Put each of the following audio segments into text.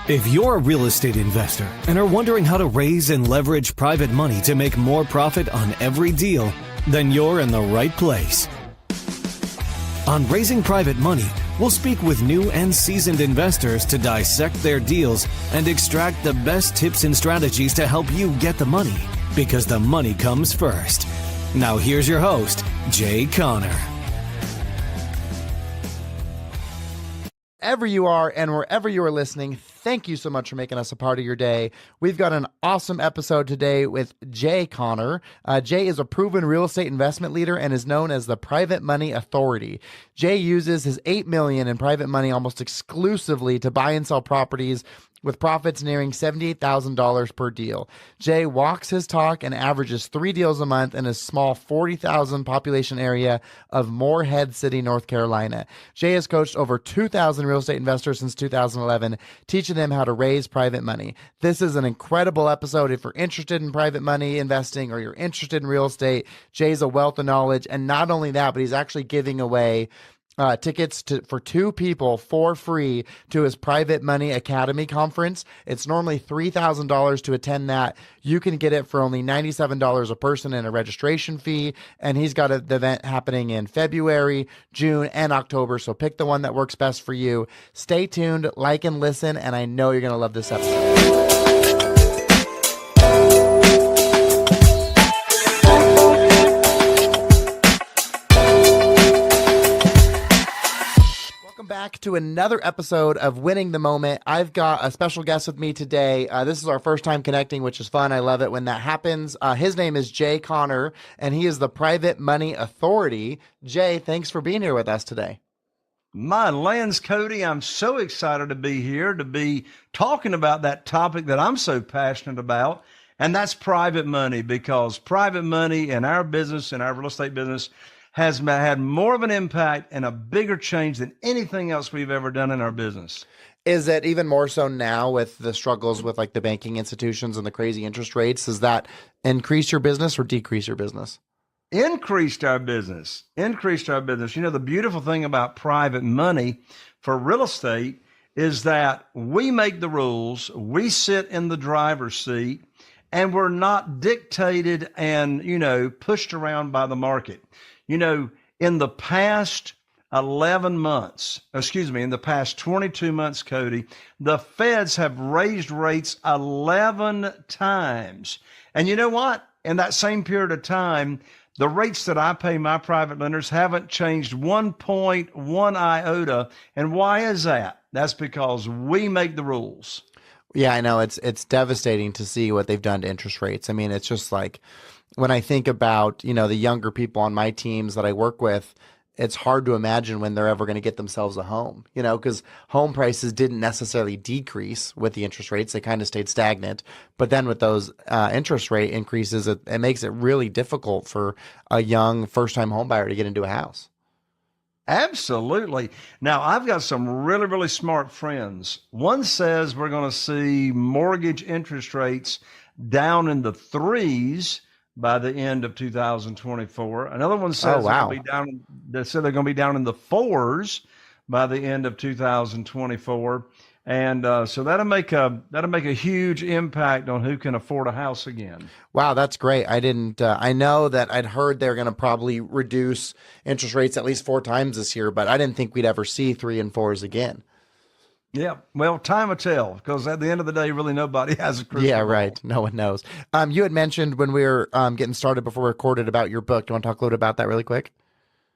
If you're a real estate investor and are wondering how to raise and leverage private money to make more profit on every deal, then you're in the right place. On Raising Private Money, we'll speak with new and seasoned investors to dissect their deals and extract the best tips and strategies to help you get the money, because the money comes first. Now here's your host, Jay Conner. Wherever you are and wherever you are listening, thank you so much for making us a part of your day. We've got an awesome episode today with Jay Conner. Jay is a proven real estate investment leader and is known as the Private Money Authority. Jay uses his $8 million in private money almost exclusively to buy and sell properties with profits nearing $78,000 per deal. Jay walks his talk and averages 3 deals a month in a small 40,000 population area of Morehead City, North Carolina. Jay has coached over 2,000 real estate investors since 2011, teaching them how to raise private money. This is an incredible episode if you're interested in private money investing or you're interested in real estate. Jay's a wealth of knowledge, and not only that, but he's actually giving away tickets for 2 people for free to his Private Money Academy conference. It's normally $3,000 to attend that. You can get it for only $97 a person and a registration fee. And he's got the event happening in February, June, and October. So pick the one that works best for you. Stay tuned, like and listen, and I know you're going to love this episode. Back to another episode of Winning the Moment. I've got a special guest with me today. This is our first time connecting, which is fun. I love it when that happens. His name is Jay Conner, and he is the Private Money Authority. Jay, thanks for being here with us today. My lands, Cody, I'm so excited to be here, to be talking about that topic that I'm so passionate about, and that's private money, because private money in our business, in our real estate business, has had more of an impact and a bigger change than anything else we've ever done in our business. Is it even more so now with the struggles with like the banking institutions and the crazy interest rates? Does that increase your business or decrease your business? Increased our business. Increased our business. You know, the beautiful thing about private money for real estate is that we make the rules, we sit in the driver's seat, and we're not dictated and, pushed around by the market. In the past 11 months, in the past 22 months, Cody, the feds have raised rates 11 times. And you know what? In that same period of time, the rates that I pay my private lenders haven't changed 1.1 iota. And why is that? That's because we make the rules. Yeah, I know. It's devastating to see what they've done to interest rates. I mean, it's just like, when I think about, the younger people on my teams that I work with, it's hard to imagine when they're ever going to get themselves a home, because home prices didn't necessarily decrease with the interest rates. They kind of stayed stagnant. But then with those interest rate increases, it makes it really difficult for a young first-time home buyer to get into a house. Absolutely. Now, I've got some really, really smart friends. One says we're going to see mortgage interest rates down in the 3s by the end of 2024. Another one says they're going to be down in the 4s by the end of 2024. And so that'll make a huge impact on who can afford a house again. Wow, that's great. I know that I'd heard they're going to probably reduce interest rates at least 4 times this year, but I didn't think we'd ever see 3 and 4s again. Yeah, well, time will tell, because at the end of the day, really nobody has a crystal ball. Right. No one knows. You had mentioned when we were getting started before we recorded about your book. Do you want to talk a little bit about that really quick?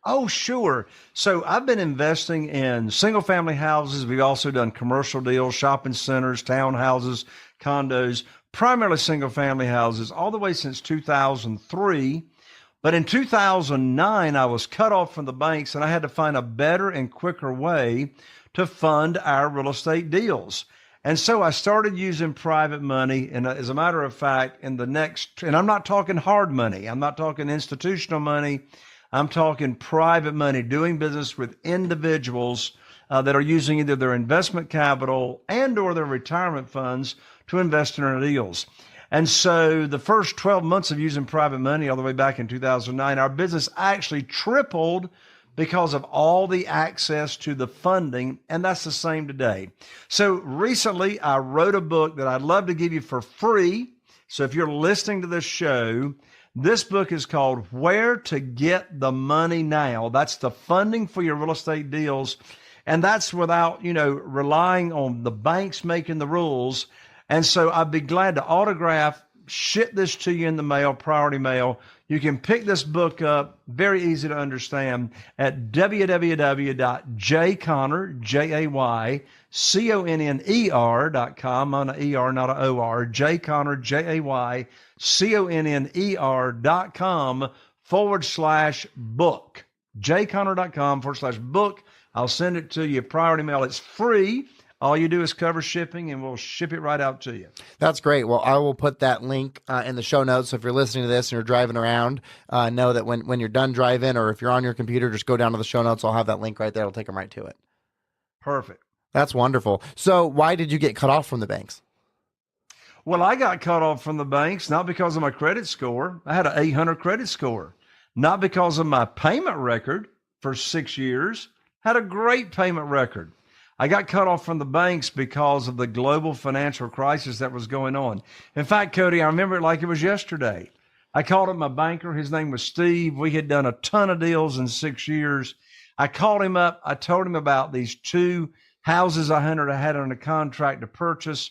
Oh, sure. So I've been investing in single-family houses. We've also done commercial deals, shopping centers, townhouses, condos, primarily single-family houses, all the way since 2003. But in 2009, I was cut off from the banks, and I had to find a better and quicker way to fund our real estate deals. And so I started using private money. And as a matter of fact, and I'm not talking hard money. I'm not talking institutional money. I'm talking private money, doing business with individuals that are using either their investment capital and or their retirement funds to invest in our deals. And so the first 12 months of using private money all the way back in 2009, our business actually tripled because of all the access to the funding, and that's the same today. So recently, I wrote a book that I'd love to give you for free. So if you're listening to this show, this book is called Where to Get the Money Now. That's the funding for your real estate deals. And that's without, relying on the banks making the rules. And so I'd be glad to autograph, ship this to you in the mail, priority mail. You can pick this book up, very easy to understand, at www.jayconner.com. On an ER, not an OR. Jayconner, JayConner.com/book. jayconner.com/book. I'll send it to you priority mail. It's free. All you do is cover shipping, and we'll ship it right out to you. That's great. Well, I will put that link in the show notes. So if you're listening to this and you're driving around, know that when you're done driving, or if you're on your computer, just go down to the show notes. I'll have that link right there. It'll take them right to it. Perfect. That's wonderful. So why did you get cut off from the banks? Well, I got cut off from the banks, not because of my credit score. I had an 800 credit score. Not because of my payment record for 6 years. Had a great payment record. I got cut off from the banks because of the global financial crisis that was going on. In fact, Cody, I remember it like it was yesterday. I called up my banker. His name was Steve. We had done a ton of deals in 6 years. I called him up. I told him about these 2 houses I had under contract to purchase,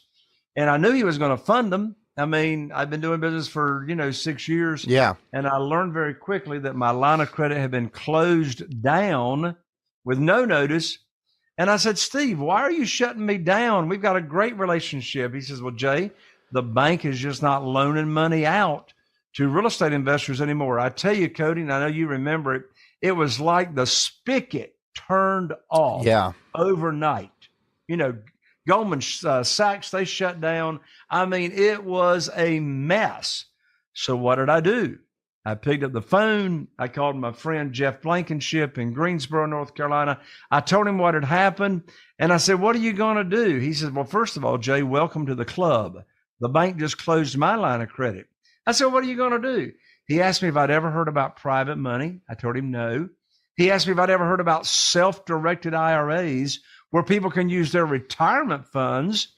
and I knew he was going to fund them. I mean, I've been doing business for, 6 years. Yeah. And I learned very quickly that my line of credit had been closed down with no notice. And I said, Steve, why are you shutting me down? We've got a great relationship. He says, well, Jay, the bank is just not loaning money out to real estate investors anymore. I tell you, Cody, and I know you remember it, it was like the spigot turned off overnight. Goldman Sachs, they shut down. I mean, it was a mess. So what did I do? I picked up the phone. I called my friend Jeff Blankenship in Greensboro, North Carolina. I told him what had happened. And I said, what are you going to do? He said, well, first of all, Jay, welcome to the club. The bank just closed my line of credit. I said, what are you going to do? He asked me if I'd ever heard about private money. I told him no. He asked me if I'd ever heard about self-directed IRAs where people can use their retirement funds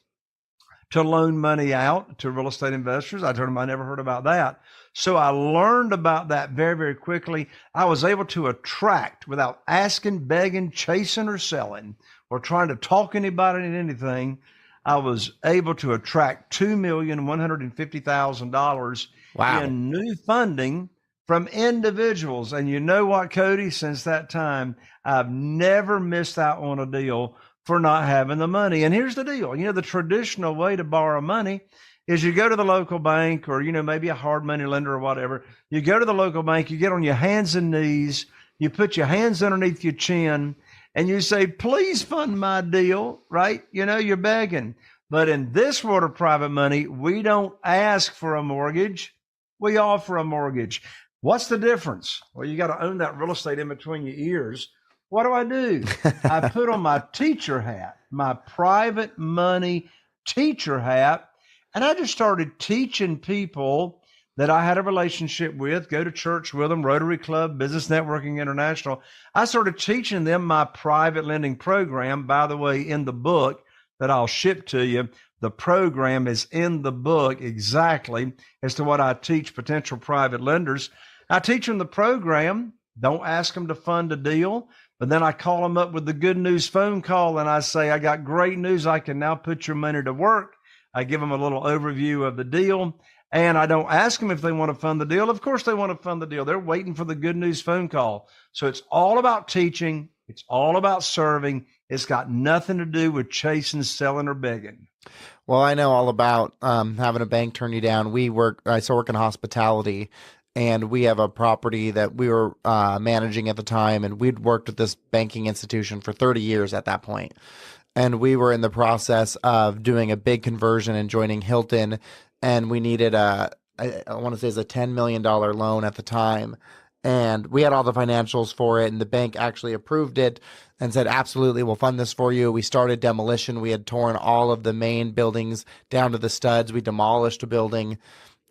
to loan money out to real estate investors. I told him I never heard about that. So I learned about that very, very quickly. I was able to attract, without asking, begging, chasing, or selling, or trying to talk anybody into anything, I was able to attract $2,150,000 in new funding from individuals. And you know what, Cody? Since that time, I've never missed out on a deal for not having the money. And here's the deal. The traditional way to borrow money is you go to the local bank, or, maybe a hard money lender or whatever. You go to the local bank, you get on your hands and knees, you put your hands underneath your chin, and you say, please fund my deal, right? You're begging. But in this world of private money, we don't ask for a mortgage. We offer a mortgage. What's the difference? Well, you got to own that real estate in between your ears. What do? I put on my teacher hat, my private money teacher hat, and I just started teaching people that I had a relationship with, go to church with them, Rotary Club, Business Networking International. I started teaching them my private lending program. By the way, in the book that I'll ship to you, the program is in the book exactly as to what I teach potential private lenders. I teach them the program. Don't ask them to fund a deal. But then I call them up with the good news phone call, and I say, I got great news. I can now put your money to work. I give them a little overview of the deal, and I don't ask them if they want to fund the deal. Of course they want to fund the deal. They're waiting for the good news phone call. So it's all about teaching. It's all about serving. It's got nothing to do with chasing, selling, or begging. Well, I know all about having a bank turn you down. I still work in hospitality, and we have a property that we were managing at the time, and we'd worked with this banking institution for 30 years at that point. And we were in the process of doing a big conversion and joining Hilton, and we needed I want to say it's a $10 million loan at the time. And we had all the financials for it, and the bank actually approved it and said, absolutely, we'll fund this for you. We started demolition. We had torn all of the main buildings down to the studs. We demolished a building.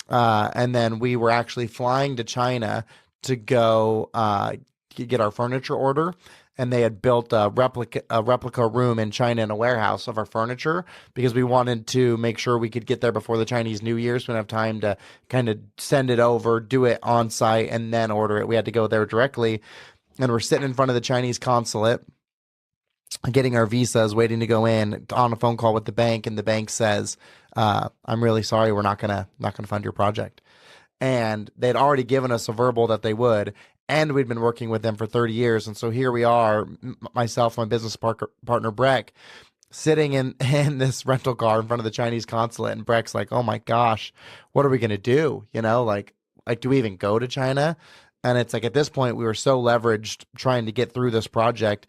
And then we were actually flying to China to go get our furniture order, and they had built a replica room in China in a warehouse of our furniture because we wanted to make sure we could get there before the Chinese New Year, so we didn't have time to kind of send it over, do it on site, and then order it. We had to go there directly, and we're sitting in front of the Chinese consulate, getting our visas, waiting to go in, on a phone call with the bank, and the bank says, "I'm really sorry, we're not gonna fund your project." And they'd already given us a verbal that they would, and we'd been working with them for 30 years. And so here we are, myself and my business partner Breck, sitting in this rental car in front of the Chinese consulate, and Breck's like, "Oh my gosh, what are we gonna do? Like do we even go to China?" And it's like, at this point, we were so leveraged trying to get through this project.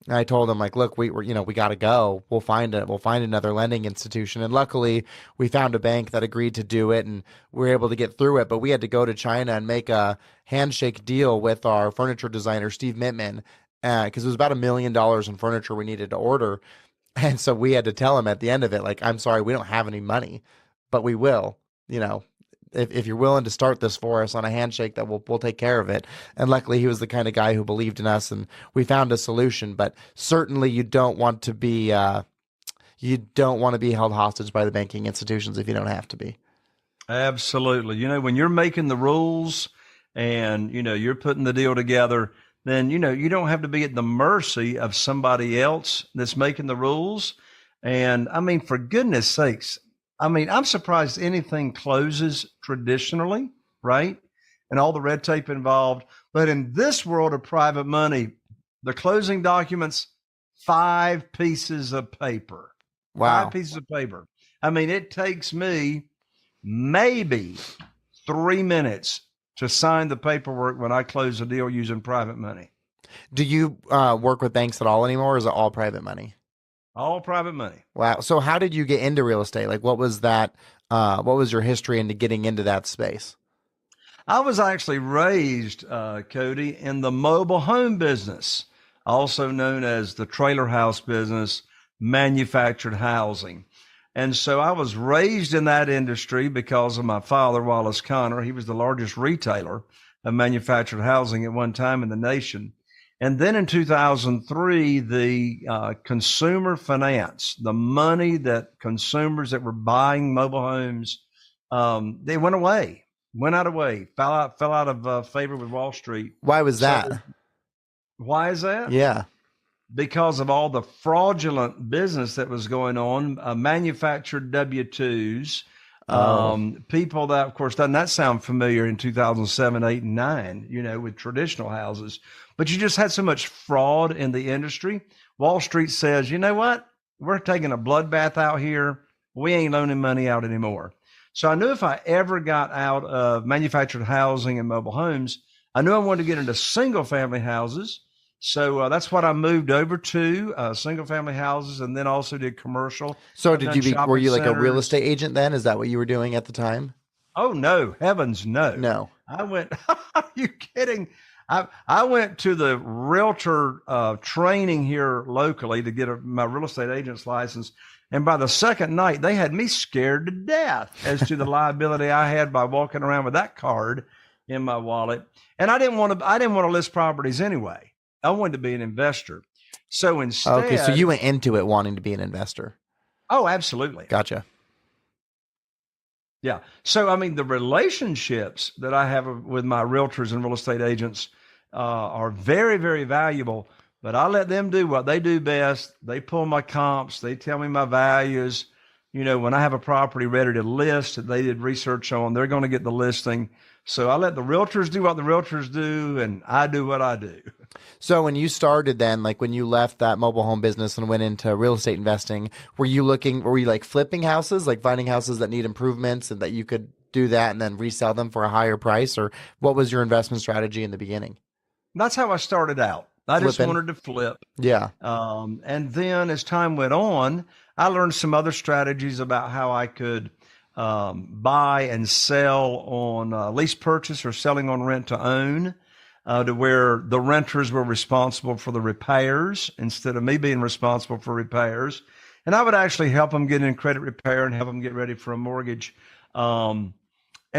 And I told him, like, "Look, we got to go. We'll find another lending institution." And luckily we found a bank that agreed to do it, and we were able to get through it. But we had to go to China and make a handshake deal with our furniture designer, Steve Mittman, because it was about $1 million in furniture we needed to order. And so we had to tell him at the end of it, like, "I'm sorry, we don't have any money, but we will, if you're willing to start this for us on a handshake, that we'll take care of it." And luckily he was the kind of guy who believed in us, and we found a solution. But certainly you don't want to be held hostage by the banking institutions if you don't have to be. Absolutely. When you're making the rules and, you're putting the deal together, then, you don't have to be at the mercy of somebody else that's making the rules. And I mean, for goodness sakes, I'm surprised anything closes traditionally, right? And all the red tape involved. But in this world of private money, the closing documents, 5 pieces of paper. Wow. 5 pieces of paper. It takes me maybe 3 minutes to sign the paperwork when I close a deal using private money. Do you work with banks at all anymore, or is it all private money? All private money. Wow. So how did you get into real estate? Like, what was that? What was your history into getting into that space? I was actually raised, Cody, in the mobile home business, also known as the trailer house business, manufactured housing. And so I was raised in that industry because of my father, Wallace Connor. He was the largest retailer of manufactured housing at one time in the nation. And then in 2003, the consumer finance, the money that consumers that were buying mobile homes, they went out of way, fell out of favor with Wall Street. Why was that? Why is that? Yeah. Because of all the fraudulent business that was going on, manufactured W-2s, people that, of course, doesn't that sound familiar in 2007, 8, and 9, with traditional houses. But you just had so much fraud in the industry. Wall Street says, "You know what? We're taking a bloodbath out here. We ain't loaning money out anymore." So I knew if I ever got out of manufactured housing and mobile homes, I knew I wanted to get into single family houses. So that's what I moved over to, single family houses, and then also did commercial. So were you like a real estate agent then? Is that what you were doing at the time? Oh, no, heavens, no. No. I went, are you kidding? I went to the realtor training here locally to get my real estate agent's license. And by the second night, they had me scared to death as to the liability I had by walking around with that card in my wallet. And I didn't want to list properties anyway. I wanted to be an investor. So instead. Okay, so you went into it wanting to be an investor. Oh, absolutely. Gotcha. Yeah. So, the relationships that I have with my realtors and real estate agents are very, very valuable, but I let them do what they do best. They pull my comps. They tell me my values. When I have a property ready to list that they did research on, they're going to get the listing. So I let the realtors do what the realtors do, and I do what I do. So when you started then, like when you left that mobile home business and went into real estate investing, were you like flipping houses, like finding houses that need improvements and that you could do that and then resell them for a higher price? Or what was your investment strategy in the beginning? That's how I started out. I just Flipping. wanted to flip. Yeah. And then as time went on, I learned some other strategies about how I could buy and sell on lease purchase or selling on rent to own, to where the renters were responsible for the repairs instead of me being responsible for repairs. And I would actually help them get in credit repair and help them get ready for a mortgage. And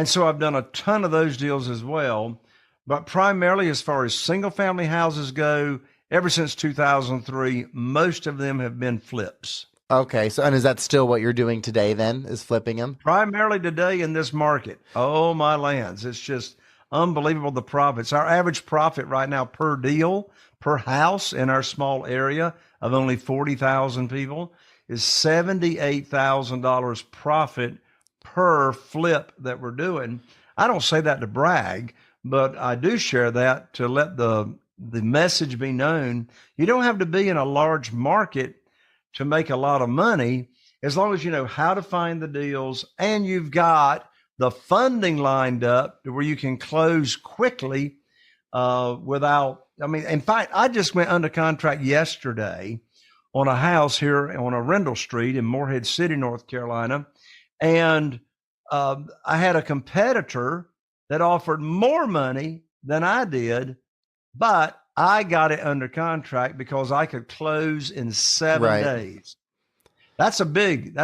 so I've done a ton of those deals as well. But primarily, as far as single family houses go, ever since 2003, most of them have been flips. Okay. So, and is that still what you're doing today then, is flipping them? Primarily today in this market. Oh, my lands. It's just unbelievable, the profits. Our average profit right now per deal, per house in our small area of only 40,000 people is $78,000 profit per flip that we're doing. I don't say that to brag, but I do share that to let the message be known. You don't have to be in a large market to make a lot of money, as long as you know how to find the deals and you've got the funding lined up to where you can close quickly without, I mean, in fact, I just went under contract yesterday on a house here on Arundel Street in Morehead City, North Carolina. And I had a competitor that offered more money than I did, but I got it under contract because I could close in 7 days. That's a big,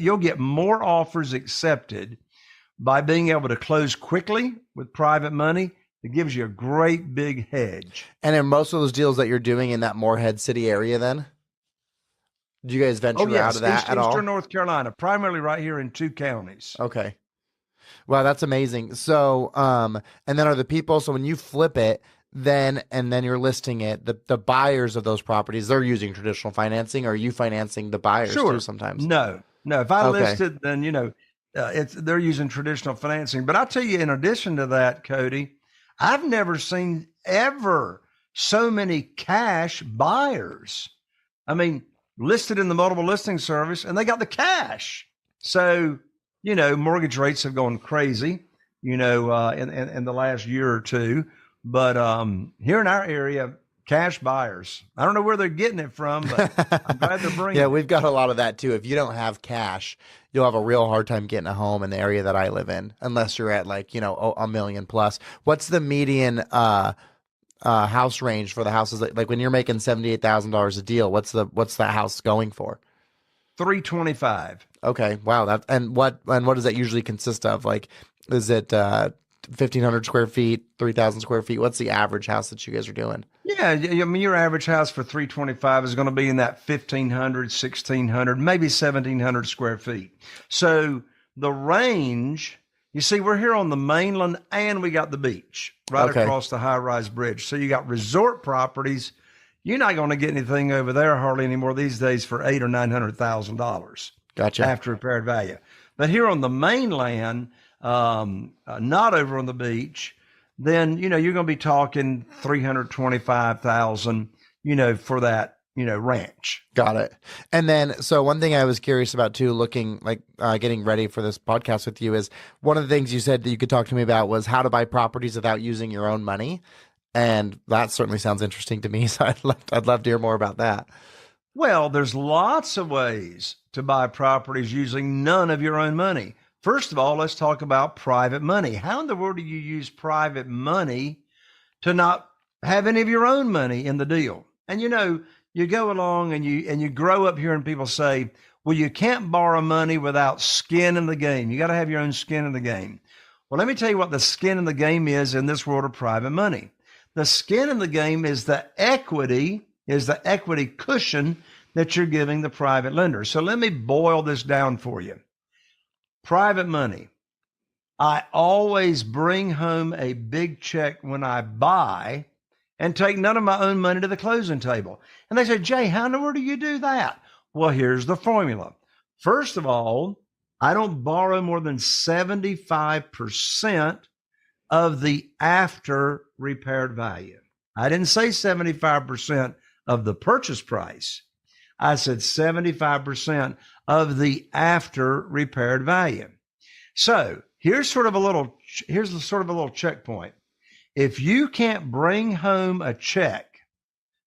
you'll get more offers accepted by being able to close quickly with private money. It gives you a great big hedge. And in most of those deals that you're doing in that Morehead City area then? Do you guys venture out of that at all? Eastern North Carolina, primarily right here in 2 counties. Okay. Wow, that's amazing. So, and then are the people, so when you flip it, then you're listing it, the buyers of those properties, they're using traditional financing, or are you financing the buyers too sometimes? No. If I list it, then, they're using traditional financing. But I'll tell you, in addition to that, Cody, I've never seen ever so many cash buyers. I mean, listed in the multiple listing service, and they got the cash. So, mortgage rates have gone crazy, in the last year or two. But here in our area, cash buyers. I don't know where they're getting it from, but I'm glad they're bringing it. We've got a lot of that too. If you don't have cash, you'll have a real hard time getting a home in the area that I live in, unless you're at like, $1 million plus. What's the median house range for the houses? Like when you're making $78,000 a deal, what's that house going for? $325,000. Okay. Wow. And what does that usually consist of? Like, is it 1,500 square feet, 3,000 square feet? What's the average house that you guys are doing? Yeah, I mean, your average house for $325,000 is going to be in that 1,500, 1,600, maybe 1,700 square feet. So the range, you see, we're here on the mainland and we got the beach right across the high-rise bridge. So you got resort properties. You're not going to get anything over there hardly anymore these days for $800,000 or $900,000. Gotcha. After repaired value. But here on the mainland, not over on the beach, then, you're going to be talking $325,000, for that, ranch. Got it. And then, so one thing I was curious about too, looking like getting ready for this podcast with you, is one of the things you said that you could talk to me about was how to buy properties without using your own money. And that certainly sounds interesting to me. So I'd love to hear more about that. Well, there's lots of ways to buy properties using none of your own money. First of all, let's talk about private money. How in the world do you use private money to not have any of your own money in the deal? And you go along and you grow up hearing people say, well, you can't borrow money without skin in the game. You got to have your own skin in the game. Well, let me tell you what the skin in the game is in this world of private money. The skin in the game is the equity cushion that you're giving the private lender. So let me boil this down for you. Private money. I always bring home a big check when I buy and take none of my own money to the closing table. And they say, Jay, how in the world do you do that? Well, here's the formula. First of all, I don't borrow more than 75% of the after repaired value. I didn't say 75% of the purchase price. I said 75% of the after repaired value. So here's sort of a little checkpoint. If you can't bring home a check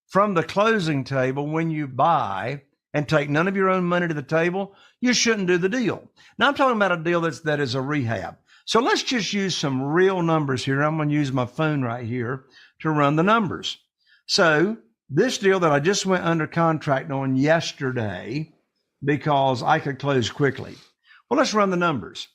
from the closing table when you buy and take none of your own money to the table, you shouldn't do the deal. Now I'm talking about a deal that is a rehab. So let's just use some real numbers here. I'm going to use my phone right here to run the numbers. So this deal that I just went under contract on yesterday because I could close quickly. Well, let's run the numbers.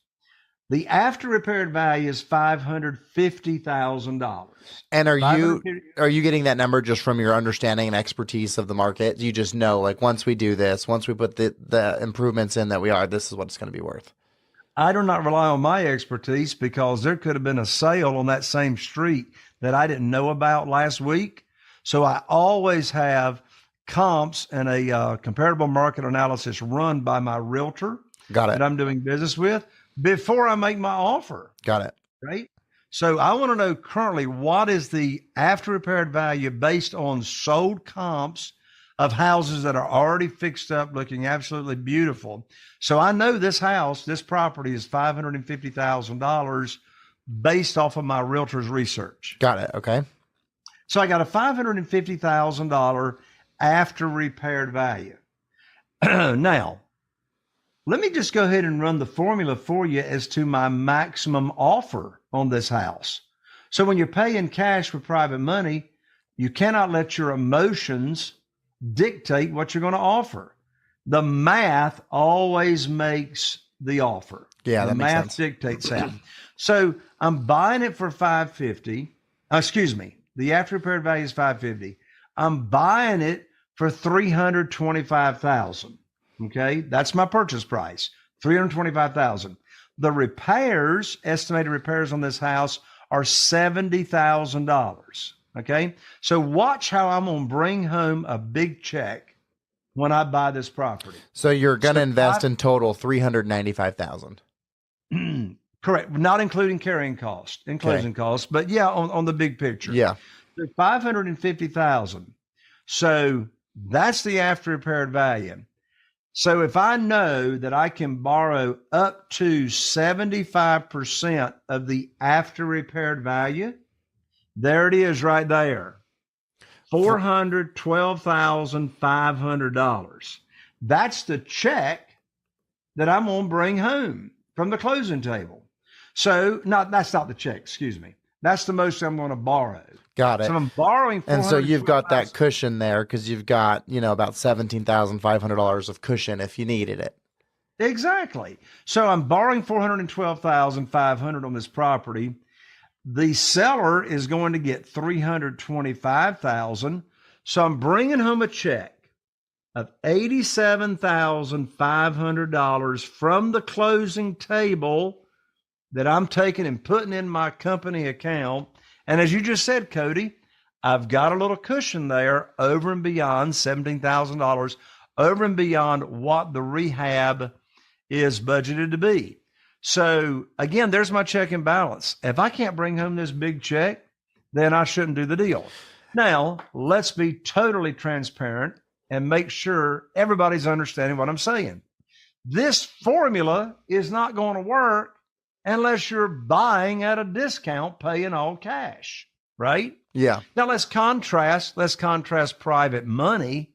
The after repaired value is $550,000. And are you getting that number just from your understanding and expertise of the market? You just know, like, once we do this, once we put the improvements in this is what it's going to be worth. I do not rely on my expertise because there could have been a sale on that same street that I didn't know about last week. So I always have comps and a comparable market analysis run by my realtor that I'm doing business with before I make my offer. Got it. Right? So I want to know currently what is the after repaired value based on sold comps of houses that are already fixed up, looking absolutely beautiful. So I know this property is $550,000 based off of my realtor's research. Got it. Okay. So I got a $550,000 after repaired value. Now, let me just go ahead and run the formula for you as to my maximum offer on this house. So when you're paying cash with private money, you cannot let your emotions dictate what you're going to offer. The math always makes the offer. Yeah, that makes sense. Math dictates that. So I'm buying it for $550,000. Excuse me. The after repaired value is $550,000. I'm buying it for $325,000. Okay, that's my purchase price, $325,000. The repairs, estimated repairs on this house, are $70,000. Okay, so watch how I'm going to bring home a big check when I buy this property. So you're going to invest in total $395,000. Correct, not including carrying cost, closing costs, but yeah, on the big picture. Yeah, so $550,000. So that's the after repaired value. So if I know that I can borrow up to 75% of the after repaired value, there it is right there. $412,500. That's the check that I'm going to bring home from the closing table. So that's not the check, excuse me. That's the most I'm going to borrow. Got it. So I'm borrowing, and so you've got that cushion there because you've got, about $17,500 of cushion if you needed it. Exactly. So I'm borrowing $412,500 on this property. The seller is going to get $325,000. So I'm bringing home a check of $87,500 from the closing table that I'm taking and putting in my company account. And as you just said, Cody, I've got a little cushion there over and beyond $17,000, over and beyond what the rehab is budgeted to be. So again, there's my check and balance. If I can't bring home this big check, then I shouldn't do the deal. Now, let's be totally transparent and make sure everybody's understanding what I'm saying. This formula is not going to work unless you're buying at a discount, paying all cash, right? Yeah. Now let's contrast private money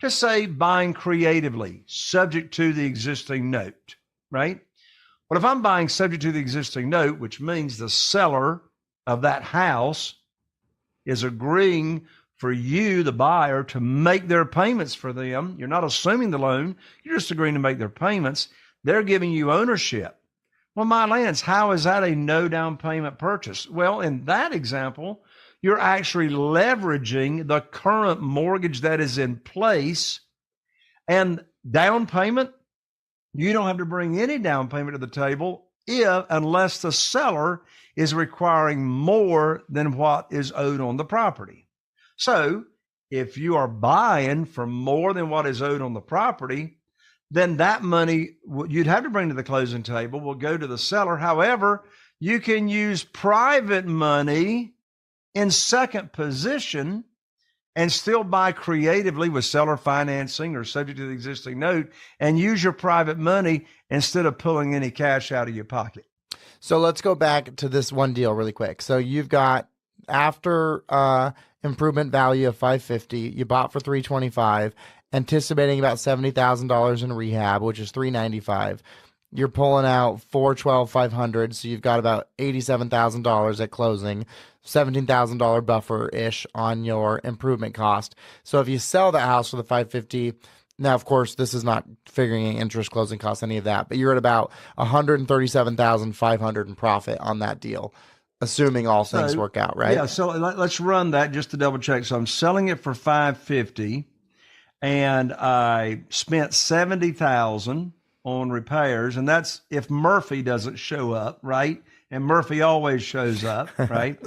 to say buying creatively, subject to the existing note, right? But if I'm buying subject to the existing note, which means the seller of that house is agreeing for you, the buyer, to make their payments for them. You're not assuming the loan. You're just agreeing to make their payments. They're giving you ownership. Well, my lands, how is that a no down payment purchase? Well, in that example, you're actually leveraging the current mortgage that is in place, and down payment, you don't have to bring any down payment to the table unless the seller is requiring more than what is owed on the property. So if you are buying for more than what is owed on the property, then that money you'd have to bring to the closing table will go to the seller. However, you can use private money in second position and still buy creatively with seller financing or subject to the existing note and use your private money instead of pulling any cash out of your pocket. So let's go back to this one deal really quick. So you've got after improvement value of $550, you bought for $325, anticipating about $70,000 in rehab, which is $395. You're pulling out $412,500, so you've got about $87,000 at closing, $17,000 buffer-ish on your improvement cost. So if you sell the house for the $550, Now, of course, this is not figuring in interest, closing costs, any of that, but you're at about 137,500 in profit on that deal, assuming all things work out, right? Yeah. So let's run that just to double check. So I'm selling it for 550, and I spent 70,000 on repairs, and that's if Murphy doesn't show up, right? And Murphy always shows up, right?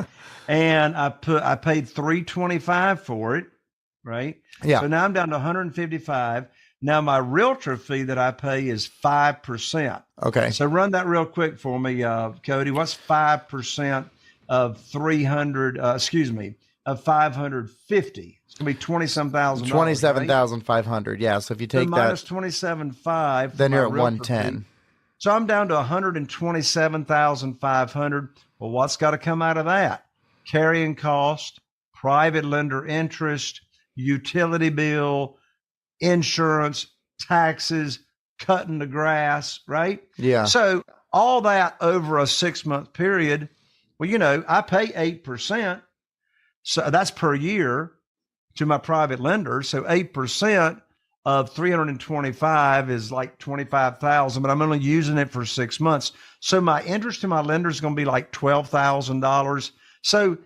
And I paid 325 for it, right? Yeah. So now I'm down to 155. Now my realtor fee that I pay is 5%. Okay. So run that real quick for me, Cody. What's 5% of 300? Of 550? It's gonna be $27,000. 27,500. Yeah. So if you take so minus 27.5, then you're at 110. So I'm down to 127,500. Well, what's got to come out of that? Carrying cost, private lender interest, utility bill, insurance, taxes, cutting the grass, right? Yeah. So all that over a 6-month period. Well, I pay 8%. So that's per year to my private lender. So 8% of 325 is like 25,000, but I'm only using it for 6 months. So my interest to my lender is going to be like $12,000. So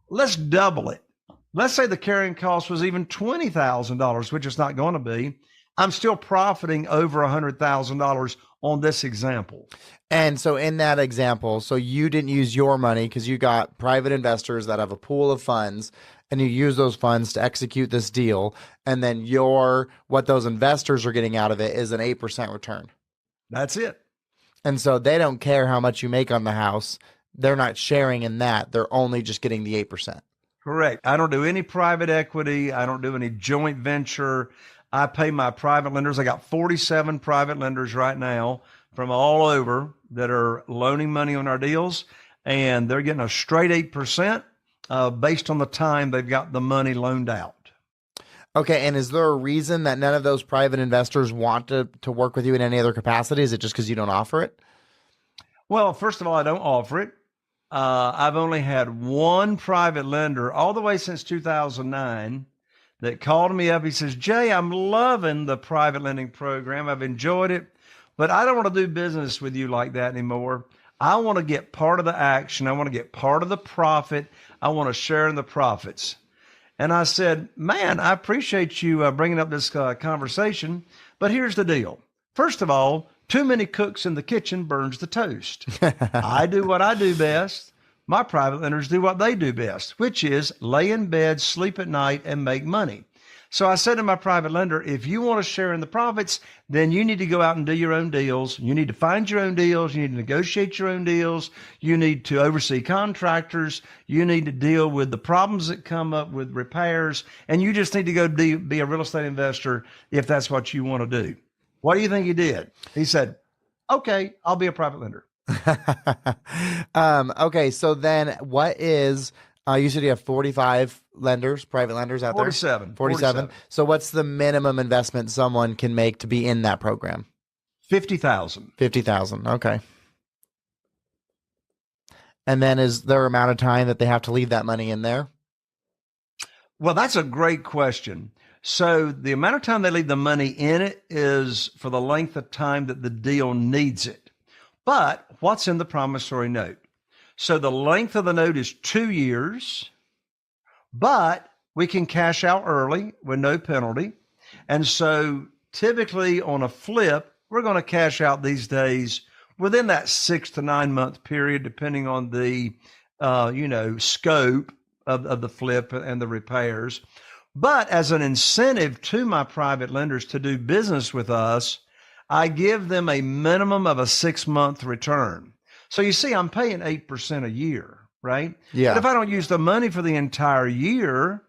let's double it. Let's say the carrying cost was even $20,000, which it's not going to be. I'm still profiting over $100,000 on this example. And so in that example, so you didn't use your money because you got private investors that have a pool of funds, and you use those funds to execute this deal. And then what those investors are getting out of it is an 8% return. That's it. And so they don't care how much you make on the house. They're not sharing in that. They're only just getting the 8%. Correct. I don't do any private equity. I don't do any joint venture. I pay my private lenders. I got 47 private lenders right now from all over that are loaning money on our deals, and they're getting a straight 8% based on the time they've got the money loaned out. Okay. And is there a reason that none of those private investors want to work with you in any other capacity? Is it just because you don't offer it? Well, first of all, I don't offer it. I've only had one private lender all the way since 2009 that called me up. He says, Jay, I'm loving the private lending program. I've enjoyed it, but I don't want to do business with you like that anymore. I want to get part of the action. I want to get part of the profit. I want to share in the profits. And I said, man, I appreciate you bringing up this conversation, but here's the deal. First of all, too many cooks in the kitchen burns the toast. I do what I do best. My private lenders do what they do best, which is lay in bed, sleep at night, and make money. So I said to my private lender, if you want to share in the profits, then you need to go out and do your own deals. You need to find your own deals. You need to negotiate your own deals. You need to oversee contractors. You need to deal with the problems that come up with repairs. And you just need to go be a real estate investor if that's what you want to do. What do you think he did? He said, okay, I'll be a private lender. Okay. So then what is, you said you have 45 lenders, private lenders out there? 47. So what's the minimum investment someone can make to be in that program? 50,000. 50,000. Okay. And then is there an amount of time that they have to leave that money in there? Well, that's a great question. So the amount of time they leave the money in it is for the length of time that the deal needs it. But what's in the promissory note? So the length of the note is 2 years, but we can cash out early with no penalty. And so typically on a flip, we're going to cash out these days within that 6 to 9 month period, depending on the, scope of the flip and the repairs. But as an incentive to my private lenders to do business with us, I give them a minimum of a 6-month return. So you see, I'm paying 8% a year, right? Yeah. But if I don't use the money for the entire year,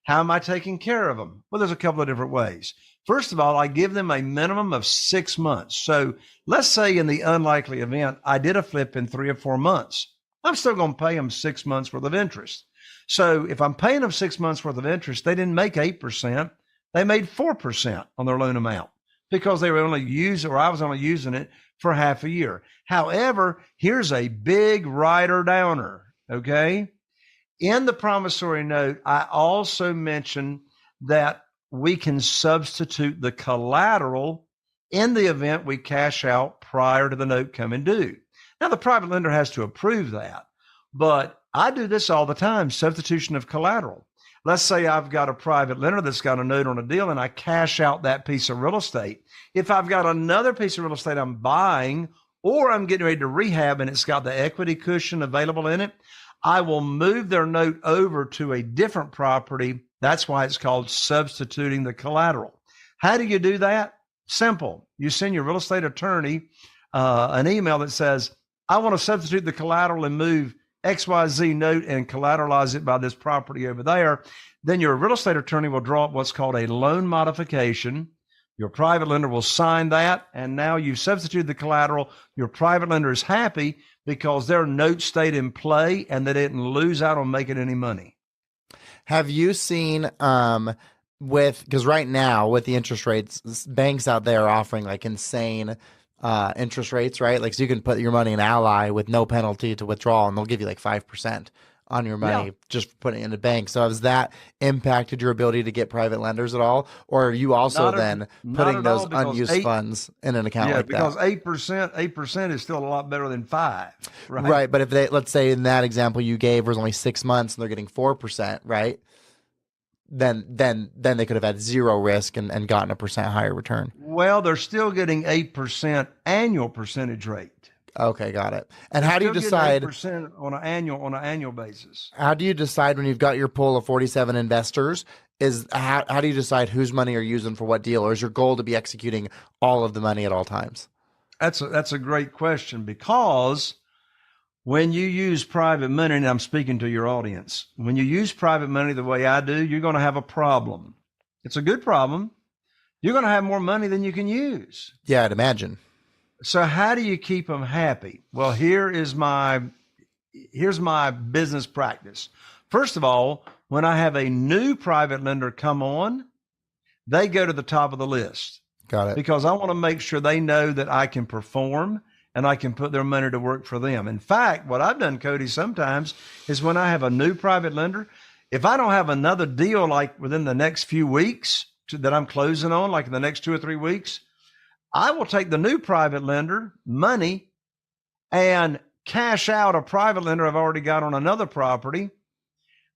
how am I taking care of them? Well, there's a couple of different ways. First of all, I give them a minimum of 6 months. So let's say in the unlikely event, I did a flip in 3 or 4 months. I'm still going to pay them 6 months worth of interest. So if I'm paying them 6 months worth of interest, they didn't make 8%. They made 4% on their loan amount because they were only I was only using it for half a year. However, here's a big rider downer. Okay. In the promissory note, I also mentioned that we can substitute the collateral in the event we cash out prior to the note coming due. Now, the private lender has to approve that, but I do this all the time, substitution of collateral. Let's say I've got a private lender that's got a note on a deal and I cash out that piece of real estate. If I've got another piece of real estate I'm buying or I'm getting ready to rehab and it's got the equity cushion available in it, I will move their note over to a different property. That's why it's called substituting the collateral. How do you do that? Simple. You send your real estate attorney an email that says, I want to substitute the collateral and move XYZ note and collateralize it by this property over there. Then your real estate attorney will draw up what's called a loan modification. Your private lender will sign that, and now you've substituted the collateral. Your private lender is happy because their note stayed in play and they didn't lose out on making any money. Have you seen because right now with the interest rates, banks out there are offering like insane interest rates, right? Like, so you can put your money in Ally with no penalty to withdraw, and they'll give you like 5% on your money just for putting it in the bank. So has that impacted your ability to get private lenders at all? Or are you also putting those unused funds in an account like that? Yeah, because 8% is still a lot better than 5%, right? Right, but if they, let's say in that example you gave was only 6 months and they're getting 4%, right? Then they could have had zero risk and gotten a % higher return. Well, they're still getting 8% annual percentage rate. Okay, got it. And how do you decide 8% on an annual basis? How do you decide when you've got your pool of 47 investors? How do you decide whose money are you using for what deal, or is your goal to be executing all of the money at all times? That's a great question, because when you use private money, and I'm speaking to your audience, when you use private money the way I do, you're going to have a problem. It's a good problem. You're going to have more money than you can use. Yeah, I'd imagine. So how do you keep them happy? Well, here's my business practice. First of all, when I have a new private lender come on, they go to the top of the list. Got it. Because I want to make sure they know that I can perform and I can put their money to work for them. In fact, what I've done, Cody, sometimes is when I have a new private lender, if I don't have another deal like within the next few weeks that I'm closing on, like in the next 2 or 3 weeks, I will take the new private lender money and cash out a private lender I've already got on another property.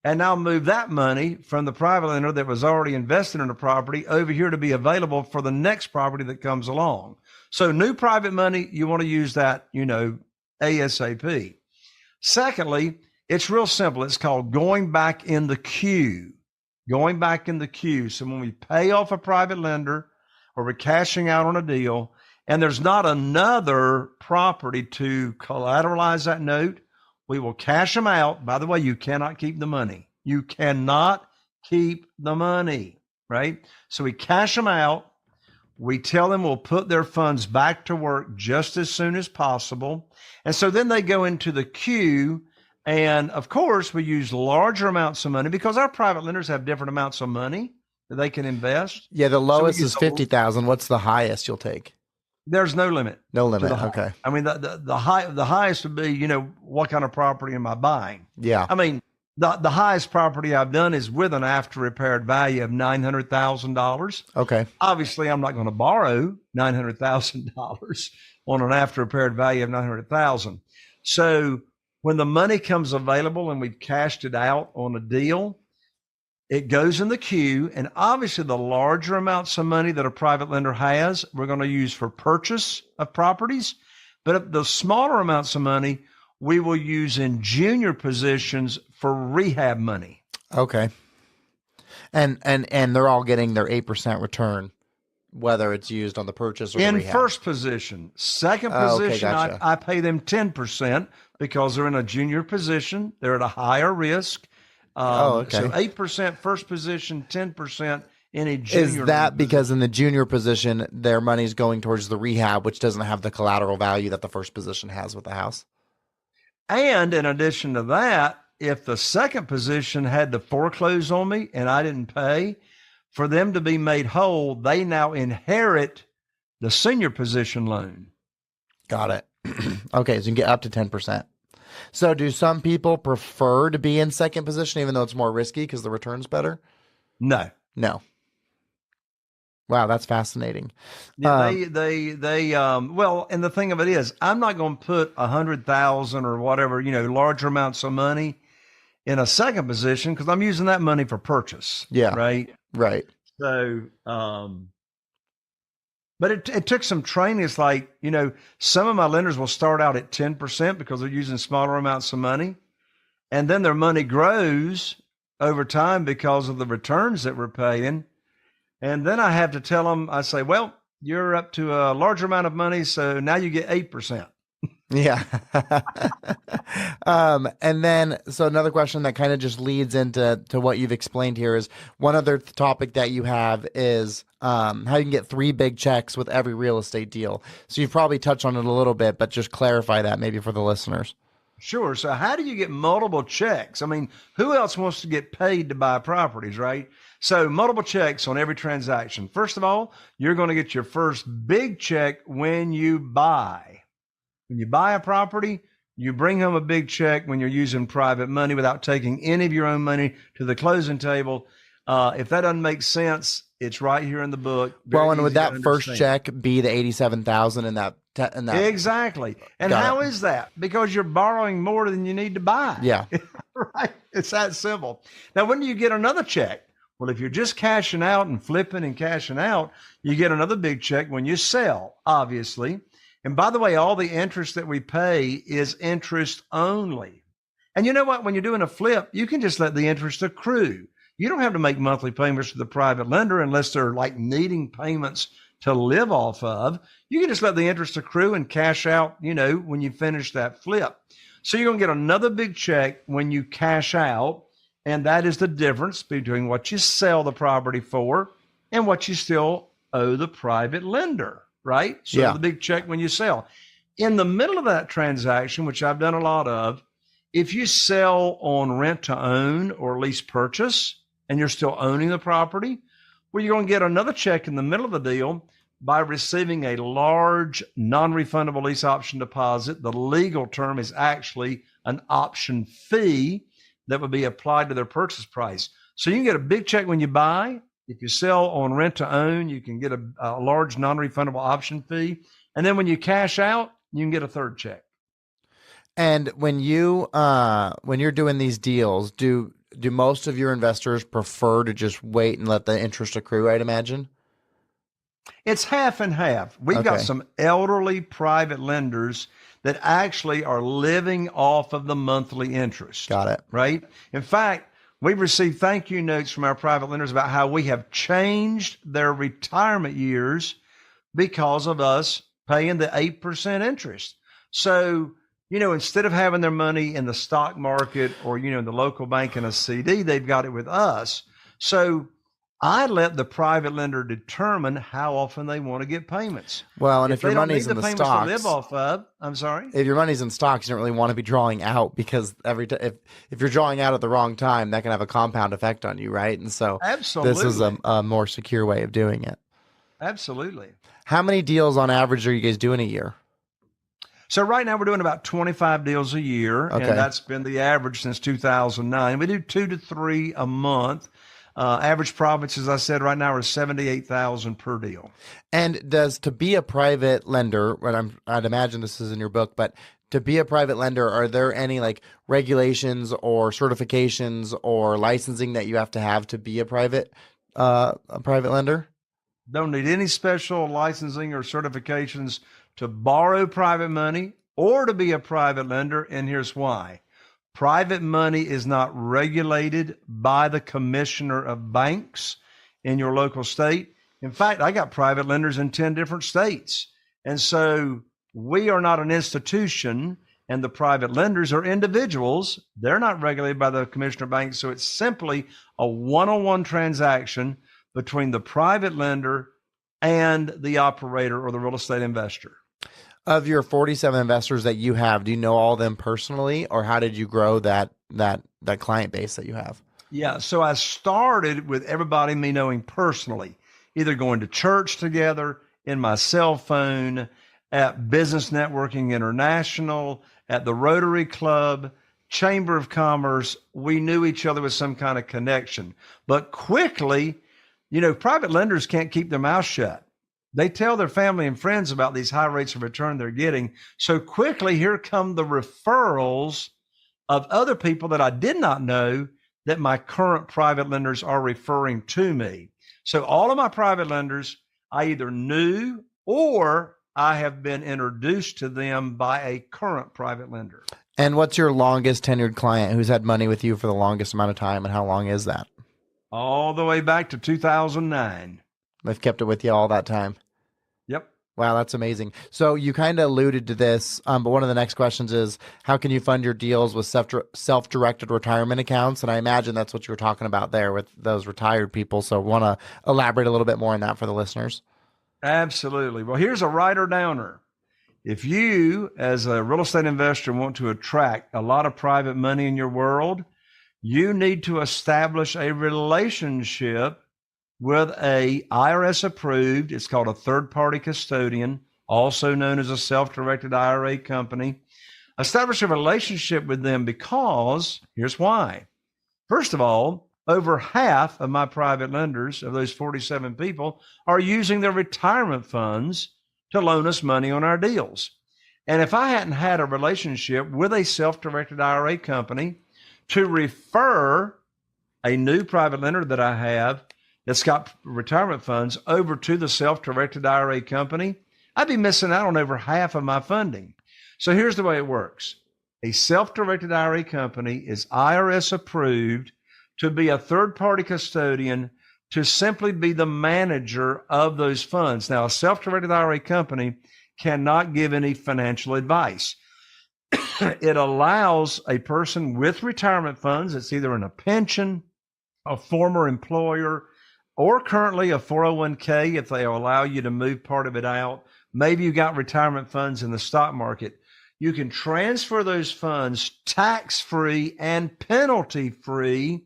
And I'll move that money from the private lender that was already invested in the property over here to be available for the next property that comes along. So new private money, you want to use that, ASAP. Secondly, it's real simple. It's called going back in the queue. Going back in the queue. So when we pay off a private lender, or we're cashing out on a deal, and there's not another property to collateralize that note, we will cash them out. By the way, you cannot keep the money. You cannot keep the money, right? So we cash them out. We tell them we'll put their funds back to work just as soon as possible. And so then they go into the queue. And of course, we use larger amounts of money because our private lenders have different amounts of money that they can invest. Yeah, the lowest is 50,000. What's the highest you'll take? There's no limit. No limit. Okay. I mean, the highest would be, what kind of property am I buying? Yeah. I mean, the highest property I've done is with an after repaired value of $900,000. Okay. Obviously, I'm not going to borrow $900,000 on an after repaired value of $900,000. So when the money comes available and we've cashed it out on a deal, it goes in the queue, and obviously the larger amounts of money that a private lender has, we're going to use for purchase of properties. But the smaller amounts of money, we will use in junior positions for rehab money. Okay. And they're all getting their 8% return, whether it's used on the purchase or the rehab. First position. Second position, okay, gotcha. I pay them 10% because they're in a junior position. They're at a higher risk. Okay. So 8% first position, 10% in a junior. Is that because in the junior position, their money's going towards the rehab, which doesn't have the collateral value that the first position has with the house? And in addition to that, if the second position had to foreclose on me and I didn't pay, for them to be made whole, they now inherit the senior position loan. Got it. Okay, so you can get up to 10%. So do some people prefer to be in second position, even though it's more risky because the return's better? No. Wow, that's fascinating. Yeah, well, and the thing of it is, I'm not going to put 100,000 or whatever, larger amounts of money in a second position because I'm using that money for purchase. Yeah. Right. Right. So, but it took some training. It's like, some of my lenders will start out at 10% because they're using smaller amounts of money. And then their money grows over time because of the returns that we're paying. And then I have to tell them, I say, well, you're up to a larger amount of money, so now you get 8%. Yeah. And then, so another question that kind of just leads into what you've explained here is one other topic that you have is how you can get 3 big checks with every real estate deal. So you've probably touched on it a little bit, but just clarify that maybe for the listeners. Sure. So how do you get multiple checks? I mean, who else wants to get paid to buy properties, right? So multiple checks on every transaction. First of all, you're going to get your first big check when you buy. When you buy a property, you bring home a big check when you're using private money without taking any of your own money to the closing table. If that doesn't make sense, it's right here in the book. Well, and would that first check be the 87,000 in that? Exactly. And how is that? Because you're borrowing more than you need to buy. Yeah. Right. It's that simple. Now, when do you get another check? Well, if you're just cashing out and flipping and cashing out, you get another big check when you sell, obviously. And by the way, all the interest that we pay is interest only. And you know what? When you're doing a flip, you can just let the interest accrue. You don't have to make monthly payments to the private lender unless they're like needing payments to live off of. You can just let the interest accrue and cash out, when you finish that flip. So you're going to get another big check when you cash out. And that is the difference between what you sell the property for and what you still owe the private lender, right? So yeah. The big check when you sell. In the middle of that transaction, which I've done a lot of, if you sell on rent to own or lease purchase and you're still owning the property, well, you're going to get another check in the middle of the deal by receiving a large non-refundable lease option deposit. The legal term is actually an option fee that would be applied to their purchase price. So you can get a big check when you buy. If you sell on rent to own, you can get a large non-refundable option fee. And then when you cash out, you can get a third check. And when you're doing these deals, do most of your investors prefer to just wait and let the interest accrue, I'd imagine? It's half and half. We've got some elderly private lenders that actually are living off of the monthly interest. Got it. Right? In fact, we've received thank you notes from our private lenders about how we have changed their retirement years because of us paying the 8% interest. So, instead of having their money in the stock market or, in the local bank in a CD, they've got it with us. So I let the private lender determine how often they want to get payments. Well, and if your money's in the stocks, to live off of, I'm sorry. If your money's in stocks, you don't really want to be drawing out because if you're drawing out at the wrong time, that can have a compound effect on you, right? And so, absolutely, this is a more secure way of doing it. Absolutely. How many deals on average are you guys doing a year? So right now we're doing about 25 deals a year, and that's been the average since 2009. We do 2 to 3 a month. Average profits, as I said, right now are $78,000 per deal. And to be a private lender, I'd imagine this is in your book, but to be a private lender, are there any like regulations or certifications or licensing that you have to be a private lender? Don't need any special licensing or certifications to borrow private money or to be a private lender, and here's why. Private money is not regulated by the commissioner of banks in your local state. In fact, I got private lenders in 10 different states. And so we are not an institution, and the private lenders are individuals. They're not regulated by the commissioner of banks. So it's simply a one-on-one transaction between the private lender and the operator or the real estate investor. Of your 47 investors that you have, do you know all of them personally, or how did you grow that client base that you have? Yeah, so I started with everybody me knowing personally, either going to church together, in my cell phone, at Business Networking International, at the Rotary Club, Chamber of Commerce. We knew each other with some kind of connection. But quickly, Private lenders can't keep their mouth shut. They tell their family and friends about these high rates of return they're getting. So quickly, here come the referrals of other people that I did not know that my current private lenders are referring to me. So all of my private lenders, I either knew or I have been introduced to them by a current private lender. And what's your longest tenured client who's had money with you for the longest amount of time, and how long is that? All the way back to 2009. They've kept it with you all that time. Yep. Wow, that's amazing. So you kind of alluded to this, but one of the next questions is, how can you fund your deals with self-directed retirement accounts? And I imagine that's what you were talking about there with those retired people. So want to elaborate a little bit more on that for the listeners? Absolutely. Well, here's a writer downer. If you, as a real estate investor, want to attract a lot of private money in your world, you need to establish a relationship with a IRS approved, it's called a third party custodian, also known as a self-directed IRA company. Establish a relationship with them because here's why. First of all, over half of my private lenders, of those 47 people, are using their retirement funds to loan us money on our deals. And if I hadn't had a relationship with a self-directed IRA company to refer a new private lender that I have that's got retirement funds over to the self-directed IRA company, I'd be missing out on over half of my funding. So here's the way it works. A self-directed IRA company is IRS approved to be a third-party custodian, to simply be the manager of those funds. Now, a self-directed IRA company cannot give any financial advice. It allows a person with retirement funds, it's either in a pension, a former employer, or currently a 401k, if they allow you to move part of it out. Maybe you got retirement funds in the stock market. You can transfer those funds tax-free and penalty-free,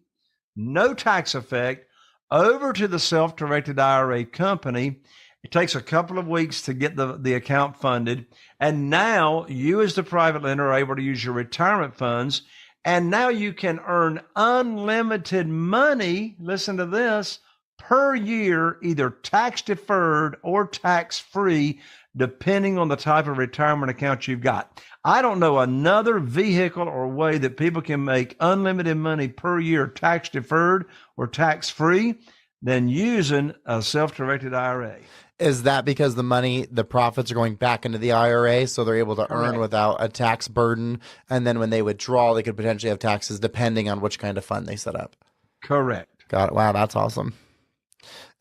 no tax effect, over to the self-directed IRA company. It takes a couple of weeks to get the account funded. And now you as the private lender are able to use your retirement funds. And now you can earn unlimited money, listen to this, per year, either tax deferred or tax free, depending on the type of retirement account you've got. I don't know another vehicle or way that people can make unlimited money per year, tax deferred or tax free, than using a self-directed IRA. Is that because the profits are going back into the IRA, so they're able to earn without a tax burden, and then when they withdraw, they could potentially have taxes depending on which kind of fund they set up? Correct. Got it. Wow, that's awesome.